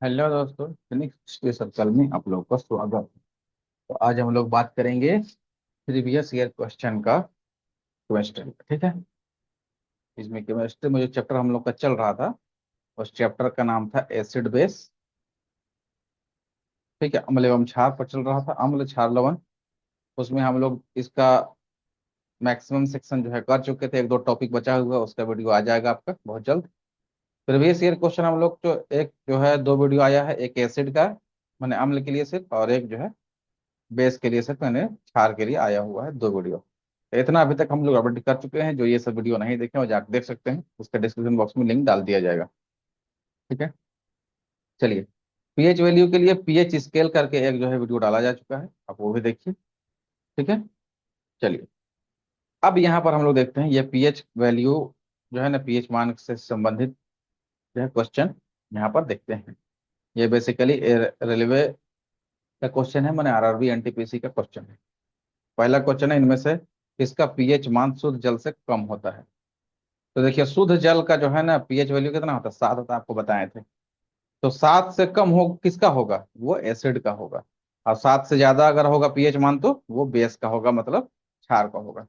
Hello दोस्तों, Phoenix के circle में आप लोग का स्वागत। तो आज हम लोग बात करेंगे प्रीवियस ईयर क्वेश्चन का, केमिस्ट्री। ठीक है। इसमें केमिस्ट्री में जो चैप्टर हम लोग का चल रहा था, उस चैप्टर का नाम था एसिड बेस। ठीक है, अम्ल एवं क्षार पर चल रहा था, अम्ल क्षार लवण। उसमें हम लोग इसका मैक्सिमम सेक्शन जो है कर चुके थे। एक दो टॉपिक बचा हुआ, उसका वीडियो आ जाएगा आपका बहुत जल्द। प्रीवियस ईयर क्वेश्चन हम लोग जो एक जो है दो वीडियो आया है, एक एसिड का मैंने अम्ल के लिए सिर्फ, और एक जो है बेस के लिए सिर्फ मैंने क्षार के लिए आया हुआ है, दो वीडियो। तो इतना अभी तक हम लोग अपडेट कर चुके हैं। जो ये सब वीडियो नहीं देखे वो जाकर देख सकते हैं, उसका डिस्क्रिप्शन बॉक्स में लिंक डाल दिया जाएगा। ठीक है। चलिए, पीएच वैल्यू के लिए पीएच स्केल करके एक जो है वीडियो डाला जा चुका है, आप वो भी देखिए। ठीक है। चलिए, अब यहाँ पर हम लोग देखते हैं ये पीएच वैल्यू जो है ना, पीएच मान से संबंधित जो है क्वेश्चन यहाँ पर देखते हैं। ये बेसिकली रेलवे का क्वेश्चन है, मैंने आरआरबी एनटीपीसी का क्वेश्चन है। पहला क्वेश्चन है इनमें से किसका पीएच मान शुद्ध जल से कम होता है। तो देखिए, शुद्ध जल का जो है ना पीएच वैल्यू कितना होता है, 7 होता है, आपको बताए थे। तो 7 से कम हो किसका होगा, वो एसिड का होगा। और 7 से ज्यादा अगर होगा पीएच मान, तो वो बेस का होगा, मतलब क्षार का होगा।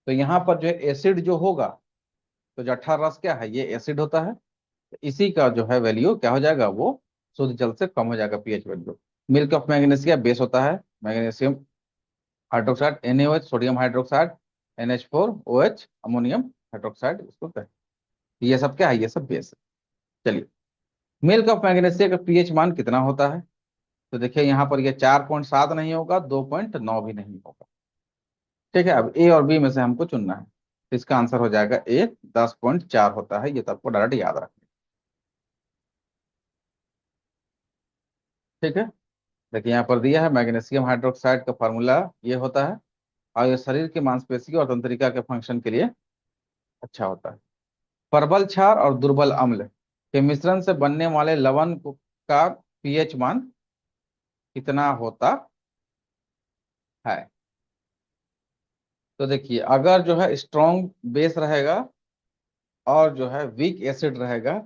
तो यहाँ पर जो है एसिड जो होगा, तो जठर रस क्या है, ये एसिड होता है। तो इसी का जो है वैल्यू क्या हो जाएगा, वो शुद्ध जल से कम हो जाएगा pH value. Milk of magnesia base होता है, magnesium hydroxide NaOH, sodium hydroxide NH4OH, ammonium hydroxide इसको कहते हैं। ये सब क्या है, ये सब बेस है। चलिए, मिल्क ऑफ मैग्नीशिया का पीएच मान कितना होता है। तो देखिए यहाँ पर ये 4.7 नहीं होगा, 2.9 भी नहीं होगा। ठीक है, अब ए और बी में से हमको चुनना है। तो इसका आंसर हो जाएगा ए, 10.4 होता है। ये तो आपको डायरेक्ट याद रखना। ठीक है। देखिए यहाँ पर दिया है मैग्नीशियम हाइड्रोक्साइड का फार्मूला ये होता है, और ये शरीर की मांसपेशी और तंत्रिका के फंक्शन के लिए अच्छा होता है। प्रबल क्षार और दुर्बल अम्ल के मिश्रण से बनने वाले का पीएच मान कितना होता है। तो देखिए, अगर जो है स्ट्रॉन्ग बेस रहेगा और जो है वीक एसिड रहेगा,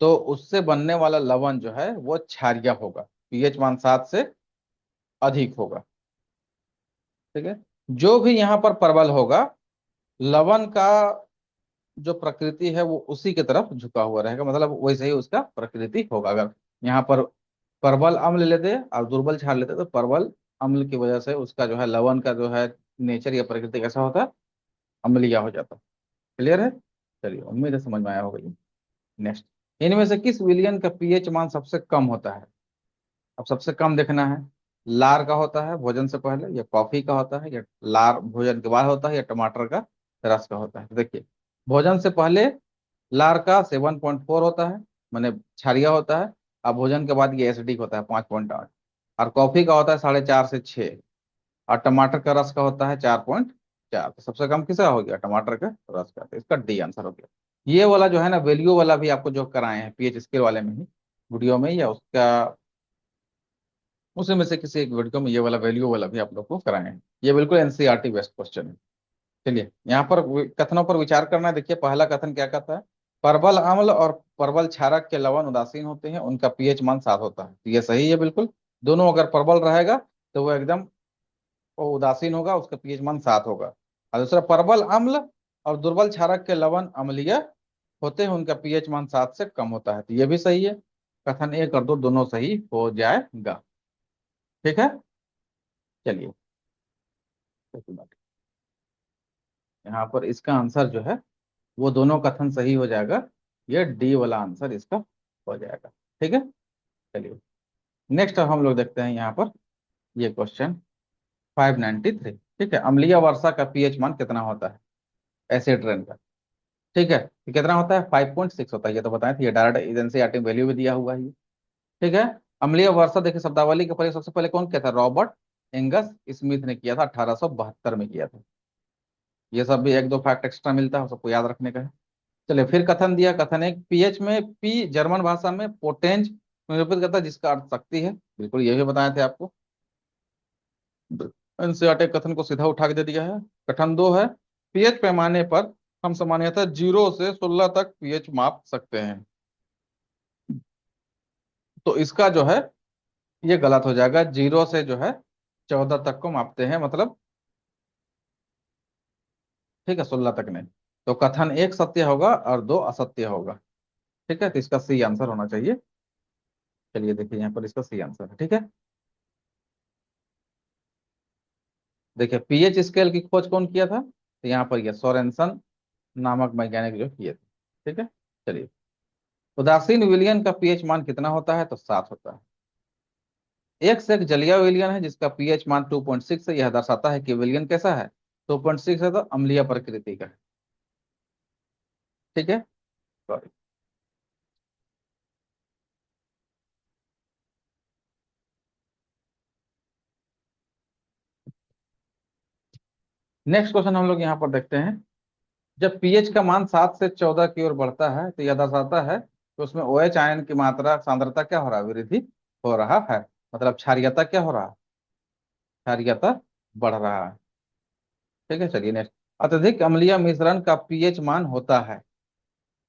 तो उससे बनने वाला लवण जो है वो क्षारीय होगा, पीएच मान 7 से अधिक होगा। ठीक है। जो भी यहाँ पर प्रबल होगा, लवण का जो प्रकृति है वो उसी की तरफ झुका हुआ रहेगा, मतलब वैसे ही उसका प्रकृति होगा। अगर यहाँ पर प्रबल अम्ल लेते और दुर्बल क्षार लेते, तो प्रबल अम्ल की वजह से उसका जो है लवण का जो है नेचर या प्रकृति कैसा होता है, अम्लीय हो जाता है। क्लियर है। चलिए, उम्मीद है समझ में आया होगा ये। नेक्स्ट, इनमें से किस विलियन का पीएच मान सबसे कम होता है। अब सबसे कम देखना है, लार का होता है भोजन से पहले, या कॉफी का होता है, या लार भोजन के बाद होता है, या टमाटर का रस का होता है। तो देखिए, भोजन से पहले लार का 7.4 होता है, मैंने क्षारीय होता है। और भोजन के बाद ये एसिडिक होता है, 5.8। और कॉफी का होता है 4.5 से 6। और टमाटर का रस का होता है 4.4। तो सबसे कम किसका हो गया, टमाटर का रस का। तो इसका डी आंसर हो गया। ये वाला जो है ना वैल्यू वाला भी आपको जो कराए हैं पीएच स्केल वाले में ही, वीडियो में, या उसका उसी में से किसी एक वीडियो में ये वाला वैल्यू वाला भी आप लोग को कराए हैं। ये बिल्कुल एनसीईआरटी बेस्ड क्वेश्चन है। चलिए, यहाँ पर कथनों पर विचार करना है। देखिए, पहला कथन क्या कहता है, परबल अम्ल और परबल क्षारक के लवण उदासीन होते हैं, उनका पीएच मान 7 होता है। तो ये सही है बिल्कुल। दोनों अगर परबल रहेगा तो वो एकदम वो उदासीन होगा, उसका पीएच मान 7 होगा। और दूसरा, परबल अम्ल और दुर्बल क्षारक के लवण अम्लीय होते हैं, उनका पीएच मान 7 से कम होता है। तो ये भी सही है। कथन ए कर दो, दोनों सही हो जाएगा। ठीक है। चलिए, यहाँ पर इसका आंसर जो है वो दोनों कथन सही हो जाएगा। ये डी वाला आंसर इसका हो जाएगा। ठीक है। चलिए, नेक्स्ट हम लोग देखते हैं यहाँ पर ये क्वेश्चन 593। ठीक है, अम्लीय वर्षा का पीएच मान कितना होता है, एसिड रेन का। ठीक है, ये कितना होता है, 5.6 होता है। ये तो बताए थे, ये डायरेक्ट एजेंसी आर्टिक वैल्यू भी दिया हुआ है ये। ठीक है। अम्लीय वर्षा देखिए, शब्दावली के प्रयोग सबसे पहले कौन किया था, रॉबर्ट एंगस स्मिथ ने किया था, 1872 में किया था। ये सब भी एक दो फैक्ट एक्स्ट्रा मिलता है, सबको याद रखने का है। चलिए, फिर कथन दिया, कथन एक, पीएच में पी जर्मन भाषा में पोटेंज निरूपित करता है, जिसका अर्थ शक्ति है। बिल्कुल ये भी बताए थे आपको। एनसीईआरटी कथन को सीधा उठा के दे दिया है। कथन दो है, पीएच पैमाने पर हम सामान्यतः 0 से 16 तक पीएच माप सकते हैं। तो इसका जो है ये गलत हो जाएगा। 0 से जो है 14 तक को मापते हैं, मतलब ठीक है, 16 तक नहीं। तो कथन एक सत्य होगा और दो असत्य होगा। ठीक है, तो इसका सी आंसर होना चाहिए। चलिए देखिए यहाँ पर इसका सी आंसर है। ठीक है, देखिए पीएच स्केल की खोज कौन किया था, तो यहाँ पर यह सोरेनसन नामक वैज्ञानिक जो किए थे। ठीक है, चलिए। उदासीन विलयन का पीएच मान कितना होता है, तो 7 होता है। एक से एक जलीय विलयन है जिसका पीएच मान 2.6 है, यह दर्शाता है कि विलयन कैसा है, 2.6 है तो अम्लीय प्रकृति का है। ठीक है, सॉरी। नेक्स्ट क्वेश्चन हम लोग यहाँ पर देखते हैं। जब पीएच का मान 7 से 14 की ओर बढ़ता है तो यह दर्शाता है कि उसमें ओएच आयन की मात्रा सांद्रता क्या हो रहा है, वृद्धि हो रहा है। मतलब क्षारीयता क्या हो रहा है, क्षारीयता बढ़ रहा है। ठीक है, चलिए नेक्स्ट। अत्यधिक अम्लीय मिश्रण का पीएच मान होता है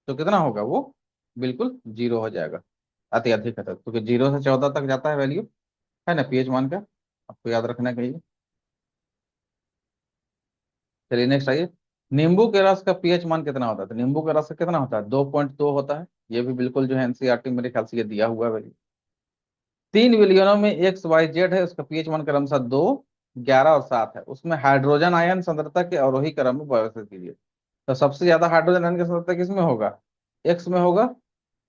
तो कितना होगा वो, बिल्कुल 0 हो जाएगा। अति अधिक है तो, क्योंकि 0 से 14 तक जाता है वैल्यू, है ना पीएच मान का, आपको याद रखना चाहिए। चलिए नेक्स्ट आइए। नींबू के रस का पीएच मान कितना होता है, तो नींबू के रस का कितना होता है, 2.2 होता है। ये भी बिल्कुल जो है एनसीईआरटी मेरे ख्याल से ये दिया हुआ है वैल्यू। 3 विलियनों में एक्स वाई जेड है, उसका पीएच मान क्रमशः 2, 11 और 7 है। उसमें हाइड्रोजन आयन सांद्रता के अवरोही क्रम में व्यवस्थित कीजिए। तो सबसे ज्यादा हाइड्रोजन आयन की सांद्रता किसमें होगा, एक्स में होगा,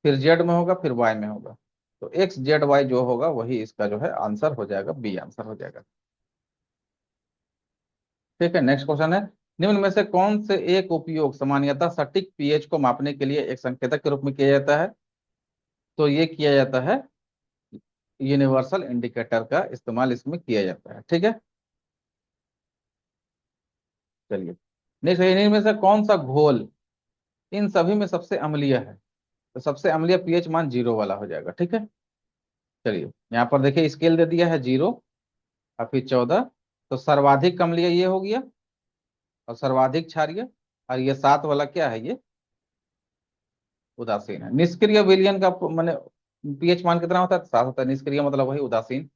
फिर जेड में होगा, फिर वाई में होगा। तो एक्स जेड वाई जो होगा वही इसका जो है आंसर हो जाएगा, बी आंसर हो जाएगा। ठीक है, नेक्स्ट क्वेश्चन है। निम्न में से कौन से एक उपयोग सामान्यतः सटीक पीएच को मापने के लिए एक संकेतक के रूप में किया जाता है, तो ये किया जाता है यूनिवर्सल इंडिकेटर का इस्तेमाल इसमें किया जाता है। ठीक है, चलिए नेक्स्ट। इनमें से कौन सा घोल इन सभी में सबसे अम्लीय है, तो सबसे अम्लीय पीएच मान 0 वाला हो जाएगा। ठीक है, चलिए यहाँ पर देखिए स्केल दे दिया है 0 और फिर 14। तो सर्वाधिक अम्लीय ये हो गया और सर्वाधिक क्षारीय, और ये 7 वाला क्या है, ये उदासीन है। निष्क्रिय विलयन का मैंने पीएच मान कितना होता है, 7 होता है। निष्क्रिय मतलब वही उदासीन।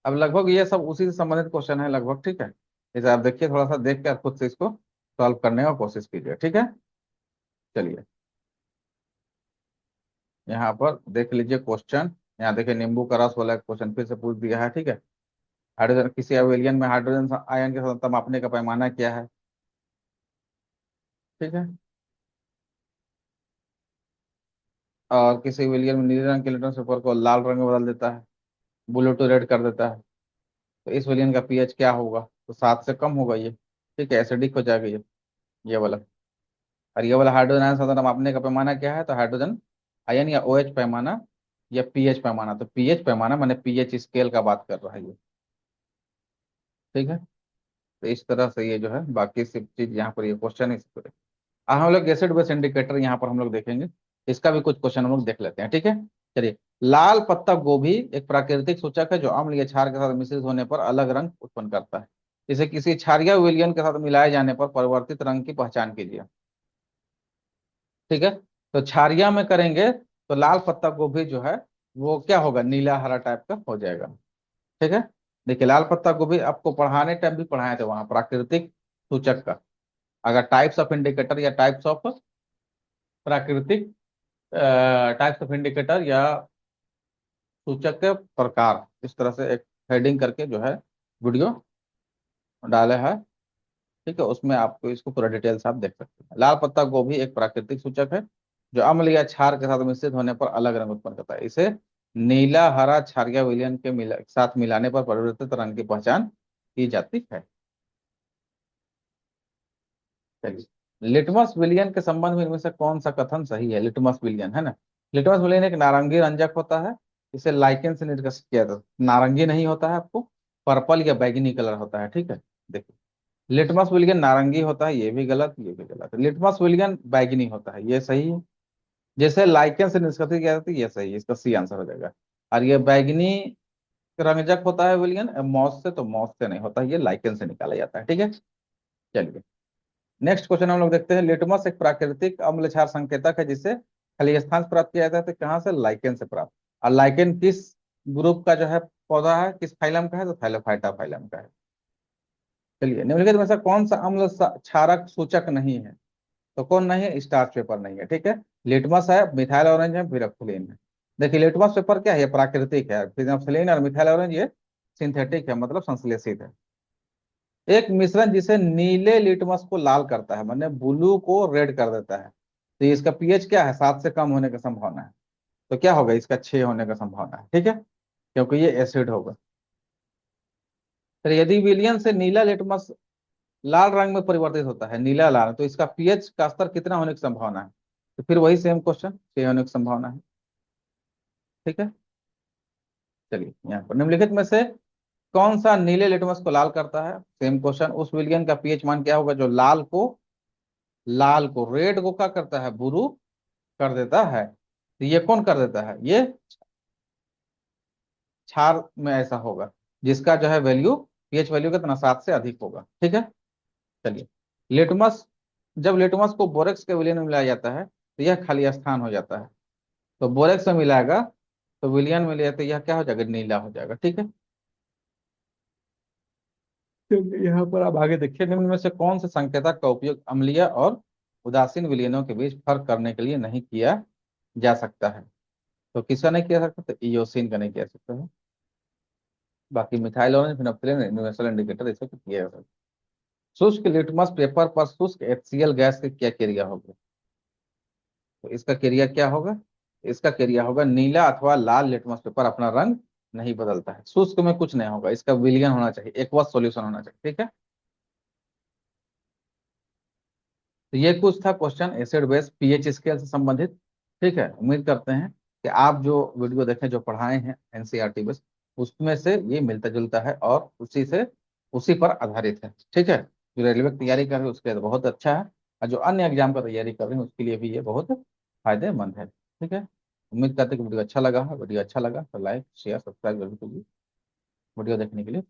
अब लगभग ये सब उसी से संबंधित क्वेश्चन है लगभग। ठीक है, इसे आप देखिए, थोड़ा सा देख कर खुद से इसको सॉल्व करने का कोशिश कीजिए। ठीक है, चलिए यहाँ पर देख लीजिए क्वेश्चन। यहाँ देखिए नींबू का रस वाला क्वेश्चन फिर से पूछ दिया है। ठीक है, हाइड्रोजन किसी विलयन में हाइड्रोजन आयन की सांद्रता मापने का पैमाना क्या है। ठीक है, और किसी विलयन में नीले रंग के इलेक्ट्रॉन पेपर को लाल रंग में बदल देता है, ब्लू टू रेड कर देता है, तो इस विलयन का पीएच क्या होगा, तो 7 से कम होगा ये। ठीक है, एसिडिक हो जाएगा ये वाला। और ये वाला हाइड्रोजन आयन सांद्रता मापने का पैमाना क्या है, तो हाइड्रोजन आयन या ओएच पैमाना या पीएच पैमाना, तो पीएच पैमाना मैंने पीएच स्केल का बात कर रहा है ये। ठीक है, तो इस तरह से ये जो है बाकी सब चीज यहाँ पर ये क्वेश्चन है इस पर। हम लोग एसिड बेस इंडिकेटर यहाँ पर हम लोग देखेंगे, इसका भी कुछ क्वेश्चन हम लोग देख लेते हैं। ठीक है, चलिए। लाल पत्ता गोभी एक प्राकृतिक सूचक है जो अम्ल या क्षार के साथ मिश्रित होने पर अलग रंग उत्पन्न करता है। इसे किसी क्षारीय विलयन के साथ मिलाए जाने पर परिवर्तित रंग की पहचान कीजिए। ठीक है, तो क्षारिया में करेंगे तो लाल पत्ता गोभी जो है वो क्या होगा, नीला हरा टाइप का हो जाएगा। ठीक है, देखिए लाल पत्ता गोभी आपको पढ़ाने टाइम भी पढ़ाए थे वहां, प्राकृतिक सूचक का। अगर टाइप्स ऑफ इंडिकेटर या टाइप्स ऑफ प्राकृतिक टाइप्स ऑफ इंडिकेटर या सूचक के प्रकार, इस तरह से एक हेडिंग करके जो है वीडियो डाला है। ठीक है, उसमें आपको इसको पूरा डिटेल्स आप देख सकते हैं। लाल पत्ता गोभी एक प्राकृतिक सूचक है जो अम्ल या क्षार के साथ मिश्रित होने पर अलग रंग उत्पन्न करता है। इसे नीला हरा क्षारीय विलयन के साथ मिलाने पर परिवर्तित रंग की पहचान की जाती है। चलिए, लिटमस विलयन के संबंध में इनमें से कौन सा कथन सही है, लिटमस विलयन है ना। लिटमस विलयन एक नारंगी रंजक होता है। इसे लाइकेन से निर्दिष्ट किया जाता है। नारंगी नहीं होता है आपको, पर्पल या बैगनी कलर होता है। ठीक है, देखिए लिटमस विलियन नारंगी होता है, ये भी गलत, ये भी गलत है। लिटमस विलियन बैगनी होता है, ये सही है। जैसे लाइकेन से निष्कासित किया जाता है, ये सही है, इसका सी आंसर हो जाएगा। और ये बैगनी रंजक होता है विलियन मॉस से, तो मॉस से नहीं होता, ये लाइकेन से निकाला जाता है। ठीक है, चलिए नेक्स्ट क्वेश्चन हम लोग देखते हैं। लिटमस एक प्राकृतिक अम्ल क्षार संकेतक है जिसे खली स्थान से प्राप्त किया जाता है तो कहाँ से, लाइकेन से प्राप्त। और लाइकेन किस ग्रुप का जो है पौधा है, किस फाइलम का है, तो थैलोफाइटा फाइलम का है। चलिए, निम्नलिखित में से कौन सा अम्ल क्षारक सूचक नहीं है? तो कौन नहीं है, स्टार्च पेपर नहीं है, ठीक है। लिटमस है, मिथाइल ऑरेंज है, फिनोक्सिलिन है। देखिए लिटमस पेपर क्या है, ये प्राकृतिक है। फिनोक्सिलिन और मिथाइल ऑरेंज ये सिंथेटिक है, मतलब संश्लेषित है। एक मिश्रण जिसे नीले लिटमस को लाल करता है, माने ब्लू को रेड कर देता है, तो इसका पीएच क्या है, 7 से कम होने की संभावना है। तो क्या होगा, इसका 6 होने का संभावना है, ठीक है, क्योंकि ये एसिड होगा। फिर यदि विलियन से नीला लिटमस लाल रंग में परिवर्तित होता है, नीला लाल, तो इसका पीएच का स्तर कितना होने की संभावना है? तो फिर वही सेम क्वेश्चन, 6 होने की संभावना है, ठीक है। चलिए यहाँ पर निम्नलिखित में से कौन सा नीले लिटमस को लाल करता है, सेम क्वेश्चन। उस विलियन का पीएच मान क्या होगा जो लाल को रेड को क्या करता है, बुरू कर देता है। तो ये कौन कर देता है, ये क्षार में ऐसा होगा जिसका जो है वैल्यू, पीएच वैल्यू कितना, 7 से अधिक होगा, ठीक है। चलिए, लिटमस, जब लिटमस को बोरेक्स के विलयन में मिलाया जाता है तो यह खाली स्थान हो जाता है। तो बोरेक्स में मिलाएगा तो विलयन में लिया तो यह क्या हो जाएगा, नीला हो जाएगा, ठीक है। चलिए यहाँ पर आप आगे देखिए, निम्न में से कौन से संकेतक का उपयोग अम्लीय और उदासीन विलयनों के बीच फर्क करने के लिए नहीं किया जा सकता है? तो किसका नहीं किया सकता, तो इयोसिन का नहीं किया सकता है। बाकी मिथाइल और फिनोप्सिलिन यूनिवर्सल इंडिकेटर इसे किया जा सकता है। शुष्क लिटमस पेपर पर शुष्क HCl गैस की क्या क्रिया होगी? तो इसका क्रिया क्या होगा, इसका क्रिया होगा नीला अथवा लाल लिटमस पेपर अपना रंग नहीं बदलता है। शुष्क में कुछ नहीं होगा, इसका विलयन होना चाहिए, एक्वस सॉल्यूशन होना चाहिए, ठीक है। तो ये कुछ था question acid base pH scale से संबंधित, ठीक है। उम्मीद करते हैं कि आप जो वीडियो देखें, जो पढ़ाए हैं एनसीईआरटी बेस, उसमें से ये मिलता जुलता है और उसी पर आधारित है, ठीक है। जो रेलवे की तैयारी कर रहे हैं उसके लिए तो बहुत अच्छा है, और जो अन्य एग्जाम का तैयारी कर रहे हैं उसके लिए भी ये बहुत फायदेमंद है, ठीक है। उम्मीद करते हैं कि वीडियो अच्छा लगा है। वीडियो अच्छा लगा तो लाइक शेयर सब्सक्राइब जरूर कीजिए। वीडियो देखने के लिए